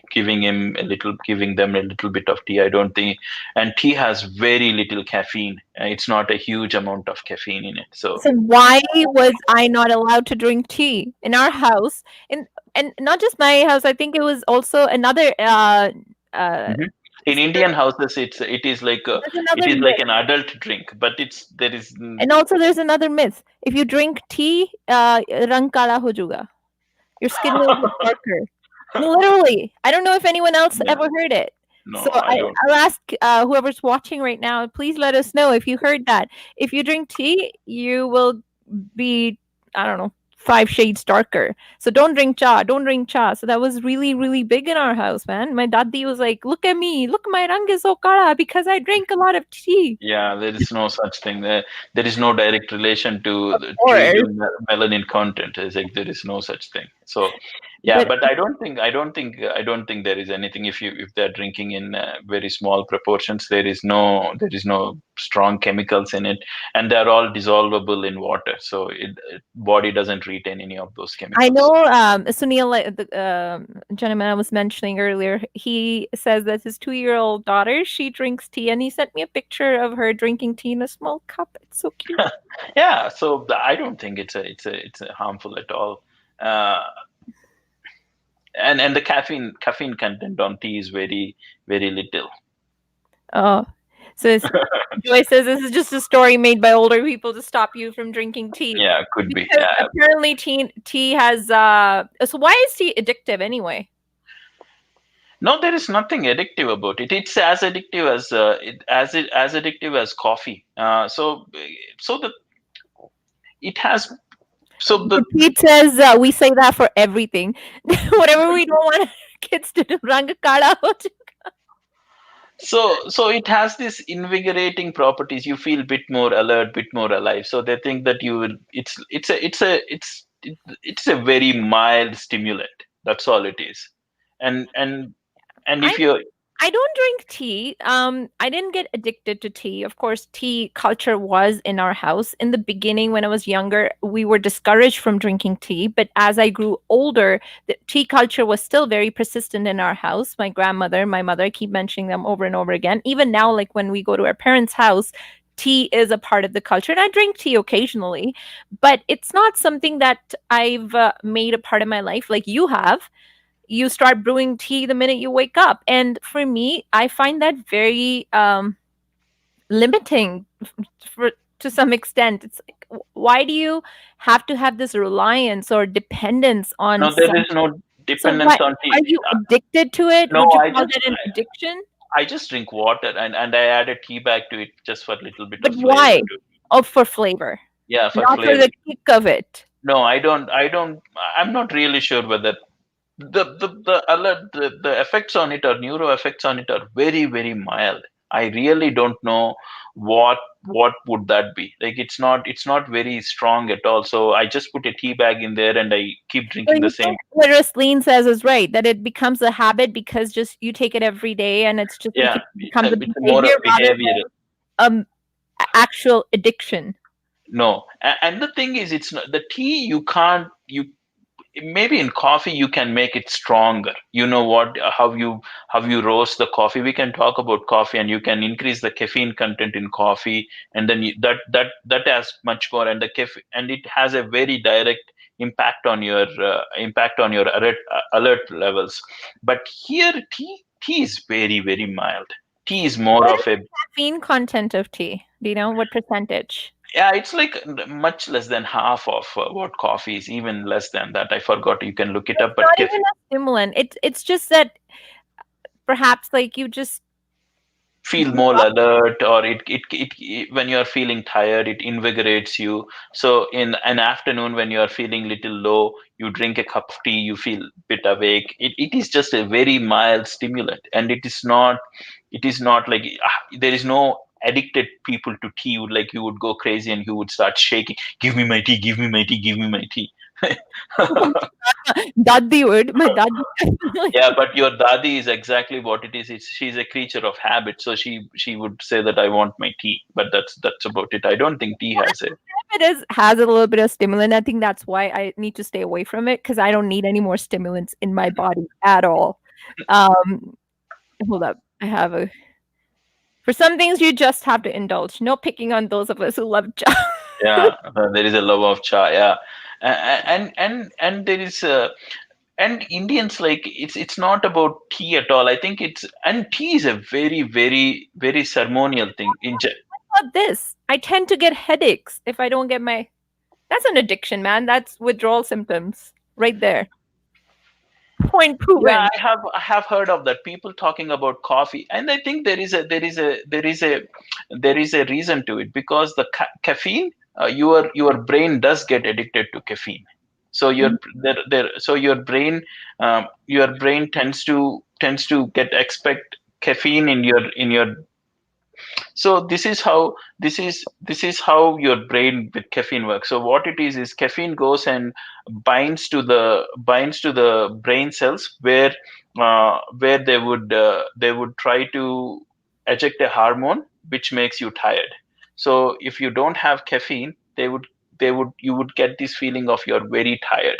giving them a little bit of tea, I don't think. And tea has very little caffeine. It's not a huge amount of caffeine in it. So So why was I not allowed to drink tea in our house? And not just my house. I think it was also another uh mhm. In Indian houses, there's it another is like myth. an adult drink, but it's there is And also there's another myth. If you drink tea, rang kala ho juga. Your skin will get darker. No, literally. I don't know if anyone else yeah, ever heard it. no, So I don't. I'll ask whoever's watching right now, please let us know if you heard that. If you drink tea, you will be, I don't know, 5 shades darker. So don't drink cha. Don't drink cha. So that was really big in our house, man. My daddy was like, look at me. Look, my rang is so kala because I drink a lot of tea. Yeah, there is no such thing. There is no direct relation to Of the tree course. to melanin content. It's like there is no such thing. So, yeah, But but I don't think there is anything. If they're drinking in very small proportions, there is no strong chemicals in it, and they're all dissolvable in water. So body doesn't retain any of those I chemicals. know Sunil, like, the gentleman I was mentioning earlier, he says that his 2-year-old daughter, she drinks tea, and he sent me a picture of her drinking tea in a small cup. It's so cute. Yeah, so I don't think it's a harmful at all. Uh, and the caffeine content on tea is very little. Oh, so Joy says this is just a story made by older people to stop you from drinking tea Yeah, could be. because Yeah. apparently tea has. So why is tea addictive anyway? No, there is nothing addictive about it. It's as addictive as as addictive as coffee. So the it has so the Pete says we say that for everything. Whatever we don't want our kids to do, rang kala ho jaye. so it has this invigorating properties. You feel bit more alert, bit more alive. So they think that you will. It's a very mild stimulant. That's all it is. And I if you I don't drink tea. I didn't get addicted to tea. Of course, tea culture was in our house. In the beginning, when I was younger, we were discouraged from drinking tea. But as I grew older, the tea culture was still very persistent in our house. My grandmother, my mother, I keep mentioning them over and over again. Even now, like when we go to our parents' house, tea is a part of the culture. And I drink tea occasionally, but it's not something that I've made a part of my life like you have. You start brewing tea the minute you wake up, and for me I find that very limiting for to some extent. It's like, why do you have to have this reliance or dependence on no, there some? is no So what, dependence on are tea. you addicted to it? No, Would you call that an addiction? I just drink water and I add a tea bag to it just for a little bit But of flavor why? too. Oh, for flavor, Yeah, for not for flavor. the kick of it. No, I don't. I'm not really sure whether The effects on it or neuro effects on it are very very mild. I really don't know what would that be. Like it's not very strong at all. So I just put a tea bag in there and I keep So drinking the you same. think what Rasleen says is right, that it becomes a habit because just you take it every day and it's just Yeah, becomes a it's more behavior of rather behavioral. than actual addiction. No, and the thing is, it's not the tea. You can't you maybe in coffee you can make it stronger. You know what, how you roast the coffee. We can talk about coffee, and you can increase the caffeine content in coffee, and then that has much more, and the caffeine, and it has a very direct impact on your alert levels. But here tea is very very mild. Tea is more What of is a, the caffeine content of tea? Do you know what percentage? yeah, it's like much less than half of what coffee is, even less than that. I forgot. You can look it It's up, but not even a stimulant. It's just that perhaps like you just feel more alert, or it when you're feeling tired, it invigorates you. So in an afternoon when you're feeling little low, you drink a cup of tea, you feel bit awake. It is just a very mild stimulant, and it is not like there is no addicted people to tea. Like you would go crazy and you would start shaking, give me my tea, give me my tea, give me my tea. Daddi would. My daddi Yeah, but your dadi is exactly what it is. She's a creature of habit, so she would say that I want my tea, but that's about it. I don't think tea has a. it is has a little bit of stimulant. I think that's why I need to stay away from it because I don't need any more stimulants in my body at all. Um, hold up. I have a for some things you just have to indulge. No picking on those of us who love cha. Yeah, there is a love of chai. Yeah, and there is and Indians, like it's not about tea at all. I think it's, and tea is a very very very ceremonial thing in. About this, I tend to get headaches if I don't get my. That's an addiction, man. That's withdrawal symptoms right there. Point Yeah, proven. I have heard of that. People talking about coffee, and I think there is a reason to it, because the caffeine, your brain does get addicted to caffeine. So your Mhm. there so your brain tends to get expect caffeine in your. So this is how your brain with caffeine works. So what it is caffeine goes and binds to the brain cells, where they would try to eject a hormone which makes you tired. So if you don't have caffeine, they would you would get this feeling of you're very tired.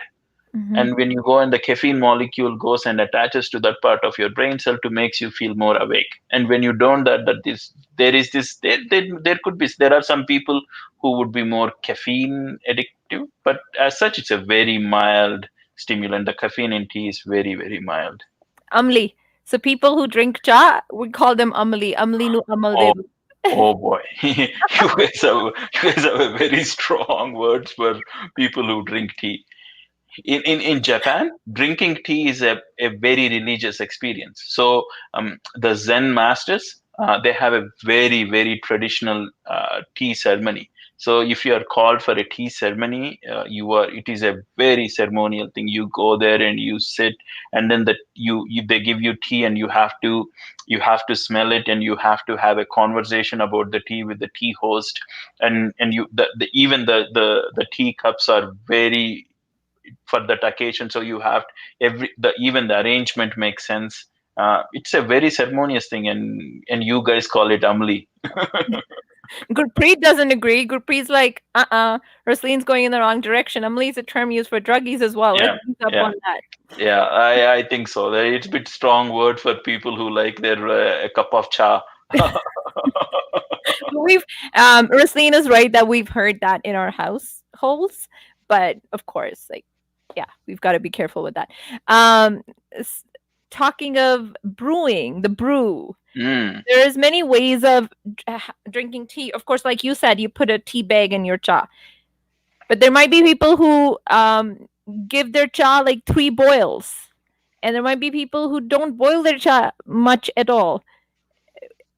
Mhm. And when you go, and the caffeine molecule goes and attaches to that part of your brain cell to makes you feel more awake. And when you don't, that this there is this there are some people who would be more caffeine addictive, but as such it's a very mild stimulant. The caffeine in tea is very very mild. Amli. So people who drink cha, we call them amli. Amli nu amal Oh, devu. oh boy. You guys have a very strong words for people who drink tea. In Japan, drinking tea is a very religious experience. So the Zen masters, they have a very, very traditional tea ceremony. So if you are called for a tea ceremony, it is a very ceremonial thing. You go there and you sit, and then they give you tea, and you have to smell it, and you have to have a conversation about the tea with the tea host. And even the tea cups are very for that occasion. So you have even the arrangement makes sense. It's a very ceremonious thing, and you guys call it amli. Gurpreet doesn't agree. Gurpreet's like, Rosleen's going in the wrong direction. Amli is a term used for druggies as well. Let's Yeah, beat up yeah, on that. yeah. I think so. It's a bit strong word for people who like their a cup of cha. We've Roslyn is right that we've heard that in our households, but of course, like, yeah, we've got to be careful with that. Um, s- Talking of brewing, the brew. Mm, There's many ways of drinking tea. Of course, like you said, you put a tea bag in your cha, but there might be people who give their cha like 3 boils, and there might be people who don't boil their cha much at all.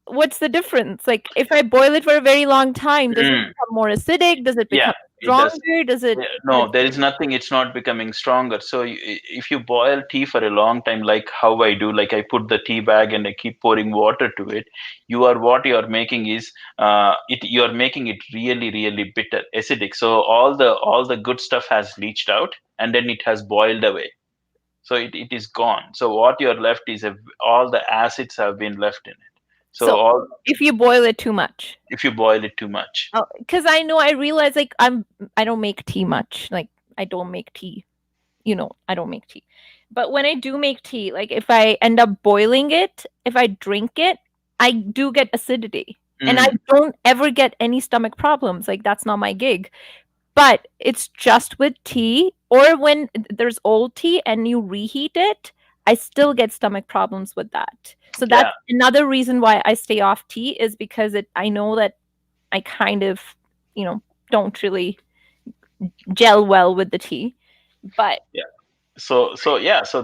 What's the difference? Like, if I boil it for a very long time, does it mm. become more acidic? Does it Yeah, become It does. stronger? Does it? No, there is nothing. It's not becoming stronger. So if you boil tea for a long time, like how I do, like I put the tea bag and I keep pouring water to it, what you are making is you are making it really, really bitter, acidic. So all the good stuff has leached out, and then it has boiled away. So it is gone. So what you're left is all the acids have been left in it. So So all if you boil it too much. if you boil it too much. Oh, because I realize like I don't make tea much. Like I don't make tea. I don't make tea. But when I do make tea, like if I end up boiling it, if I drink it, I do get acidity. And I Mm, don't ever get any stomach problems. Like that's not my gig. But it's just with tea or when there's old tea and you reheat it, I still get stomach problems with that. So that's yeah. another reason why I stay off tea is because I know that I kind of, you know, don't really gel well with the tea. But So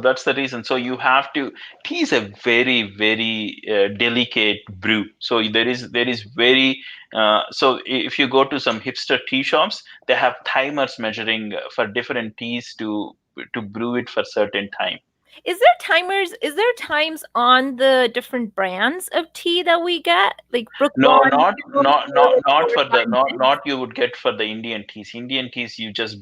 that's the reason. So you have to. Tea is a very, very delicate brew. So there is very. So if you go to some hipster tea shops, they have timers measuring for different teas to brew it for certain time. is there times on the different brands of tea that we get? Like No, Brooklyn, not you go not before not like not 4 or for the 5 not minutes. not you would get for the Indian teas. Indian teas you just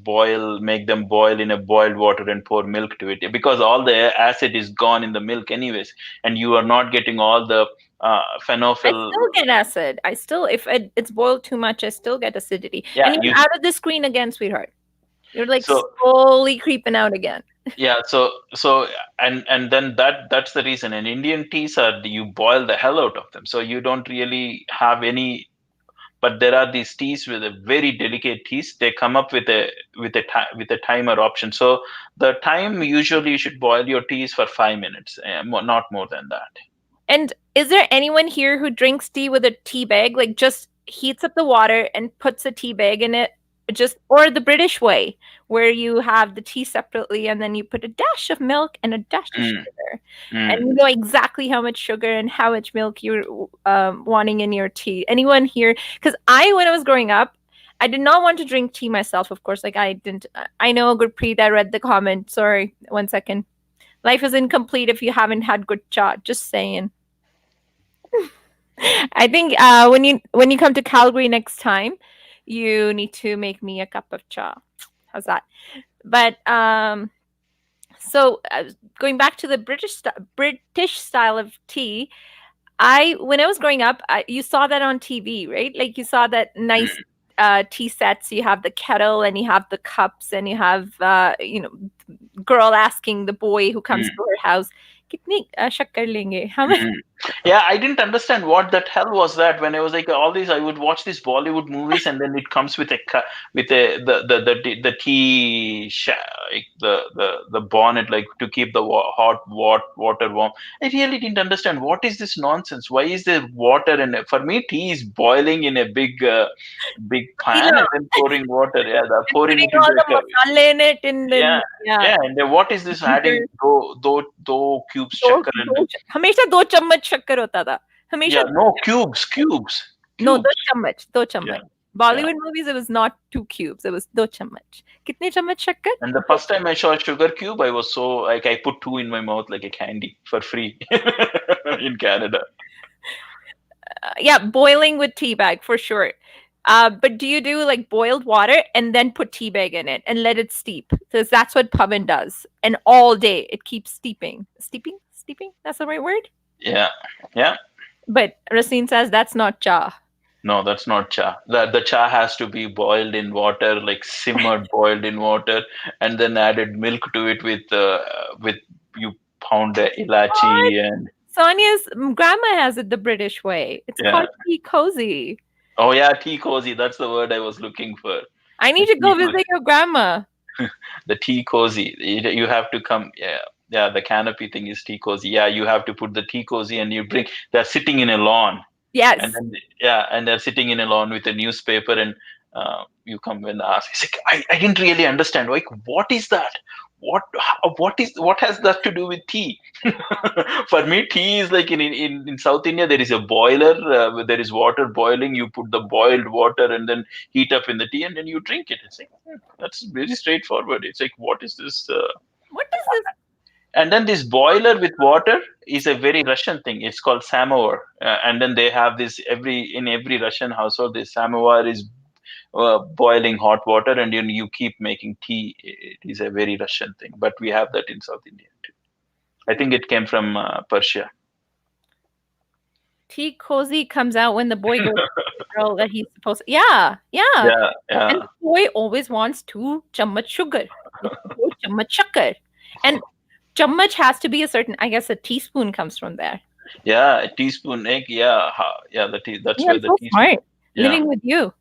make them boil in a boiled water and pour milk to it because all the acid is gone in the milk anyways, and you are not getting all the I phenol. still get acid. I still, if it's boiled too much, I still get acidity. Yeah, And you're you out of the screen again, sweetheart. You're like so slowly creeping out again. yeah so and then that's the reason. And Indian teas are you boil the hell out of them, so you don't really have any. But there are these teas with a very delicate teas. They come up with a timer option. So the time usually you should boil your teas for 5 minutes, not more than that. And is there anyone here who drinks tea with a tea bag? Like just heats up the water and puts a tea bag in it? Just or the British way, where you have the tea separately and then you put a dash of milk and a dash of Mm, sugar, and mm. you know exactly how much sugar and how much milk you're wanting in your tea. Anyone here? Because when I was growing up, I did not want to drink tea myself. Of course, like I didn't. I know Gurpreet. I read the comment. Sorry, 1 second. Life is incomplete if you haven't had good cha. Just saying. I think when you come to Calgary next time, you need to make me a cup of cha. How's that? But so going back to the British style of tea, when I was growing up, you saw that on TV, right? Like you saw that nice tea sets. You have the kettle and you have the cups and you have girl asking the boy who comes to her house, "Kitni shakkar lenge?" How much? Mm. Yeah, I didn't understand what that hell was that when I was like all these. I would watch these Bollywood movies, and then it comes with the tea like the bonnet, like to keep the water warm. I really didn't understand what is this nonsense. Why is there water? And for me, tea is boiling in a big You pan and then pouring water. Yeah, and pouring putting it into all a the cup. masala in it, and Yeah, then yeah, yeah. And then what is this sugar. adding? Do cubes दो shakkar and दो हमेशा 2 चम्मच शक्कर होता था. हमेशा yeah, 2 no चम्मच. cubes, cubes, No, 2 cubes. चम्मच, 2 Yeah, चम्मच. yeah. Bollywood movies, it was not 2 cubes, it was 2 चम्मच. कितने चम्मच शक्कर? And the 2. first time I saw a sugar cube, I was so like I put two in my mouth like a candy for free in Canada. Yeah, boiling with tea bag for sure. But do you do like boiled water and then put tea bag in it and let it steep? Because that's what Pavan does. And all day it keeps steeping. Steeping? Steeping? That's the right word? Yeah, yeah. But Racine says that's not cha. No, that's not cha. The cha has to be boiled in water, like simmered, boiled in water, and then added milk to it with you pound the What? ilachi and Sonia's grandma has it the British way. It's yeah. called tea cozy. Oh yeah, tea cozy. That's the word I was looking for. I need The to go tea visit your grandma. the tea cozy. You have to come. Yeah, yeah. The canopy thing is tea cozy. Yeah, you have to put the tea cozy, and you bring. They're sitting in a lawn, and Yes. then yeah, and they're sitting in a lawn with a newspaper, and you come and ask. It's like, I didn't really understand. Like, what is that? what has that to do with tea? For me, tea is like in South India, there is a boiler where there is water boiling. You put the boiled water and then heat up in the tea, and then you drink it. It's like that's very straightforward. It's like, what is this? What does this? And then this boiler with water is a very Russian thing. It's called samovar, and then they have this in every Russian household. This samovar is boiling hot water, and you keep making tea. It is a very Russian thing, but we have that in South India too. I think it came from Persia. Tea cozy comes out when the boy goes to the girl that he's supposed to. Yeah. Yeah, And the boy always wants 2 chammach sugar. 2 chammach sugar. And chammach has to be a certain, I guess a teaspoon comes from there. Yeah, a teaspoon egg. Yeah, the tea. That's where the so teaspoon. Smart. Yeah. Living with you.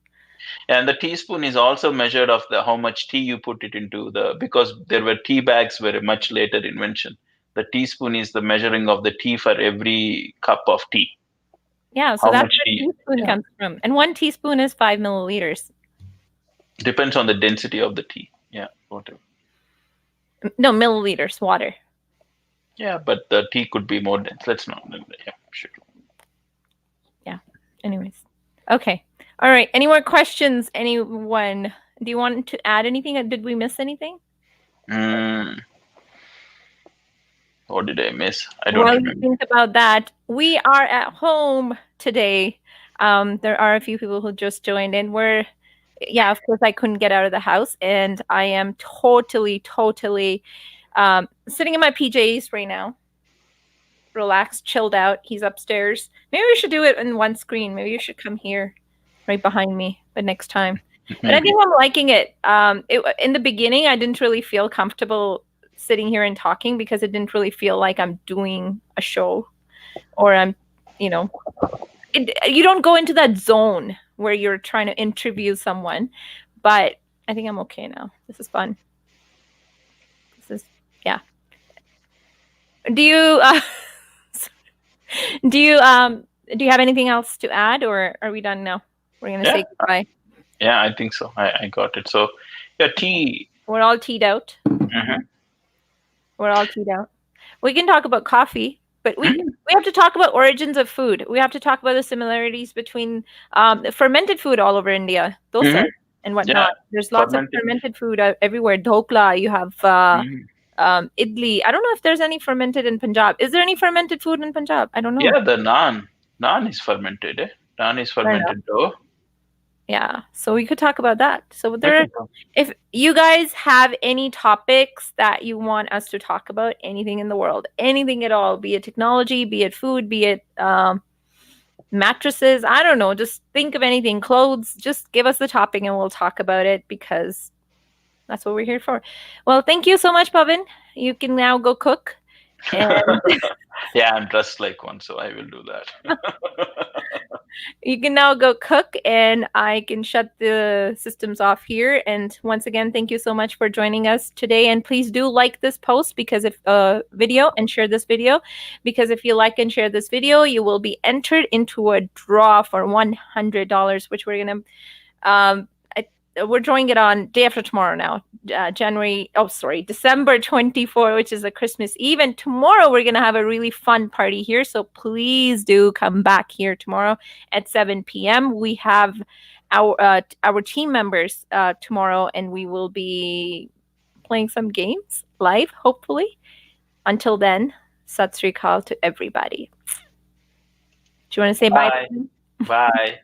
And the teaspoon is also measured of how much tea you put it into because there were tea bags were a much later invention. The teaspoon is the measuring of the tea for every cup of tea. Yeah, so that's where teaspoon comes from. And 1 teaspoon is 5 milliliters. Depends on the density of the tea. Yeah, whatever. No, milliliters, water. Yeah, but the tea could be more dense. Let's not. Yeah, sure. Yeah. Anyways. Okay. All right. Any more questions? Anyone? Do you want to add anything? Did we miss anything? What did I miss? I don't While remember. you think about that, we are at home today. There are a few people who just joined in. Of course, I couldn't get out of the house, and I am totally sitting in my PJs right now. Relaxed, chilled out. He's upstairs. Maybe we should do it in one screen. Maybe you should come here right behind me, but next time. But I think I'm liking it. In the beginning, I didn't really feel comfortable sitting here and talking because it didn't really feel like I'm doing a show or I'm, you don't go into that zone where you're trying to interview someone. But I think I'm okay now. This is fun. Yeah. Do you have anything else to add, or are we done now? We're gonna say goodbye. Yeah, I think so. I got it. So, tea. We're all teed out. Mm-hmm. We're all teed out. We can talk about coffee, but we have to talk about origins of food. We have to talk about the similarities between fermented food all over India, dosa and whatnot. Yeah. There's lots of fermented food everywhere. Dhokla, you have idli. I don't know if there's any fermented in Punjab. Is there any fermented food in Punjab? I don't know. Yeah, the naan. Naan is fermented. Naan is fermented dough. Yeah, so we could talk about that. So if you guys have any topics that you want us to talk about, anything in the world, anything at all, be it technology, be it food, be it mattresses, I don't know, just think of anything, clothes, just give us the topic and we'll talk about it because that's what we're here for. Well, thank you so much, Pavan. You can now go cook. And yeah, I'm dressed like one, so I will do that. You can now go cook and I can shut the systems off here. And once again, thank you so much for joining us today. And please do like this post because if video and share this video, because if you like and share this video, you will be entered into a draw for $100, which we're going to we're drawing it on day after tomorrow now, December 24, which is a Christmas Eve. And tomorrow we're going to have a really fun party here. So please do come back here tomorrow at 7 p.m. We have our team members tomorrow, and we will be playing some games live, hopefully. Until then, Sat Sri Akal to everybody. Do you want to say bye? Bye.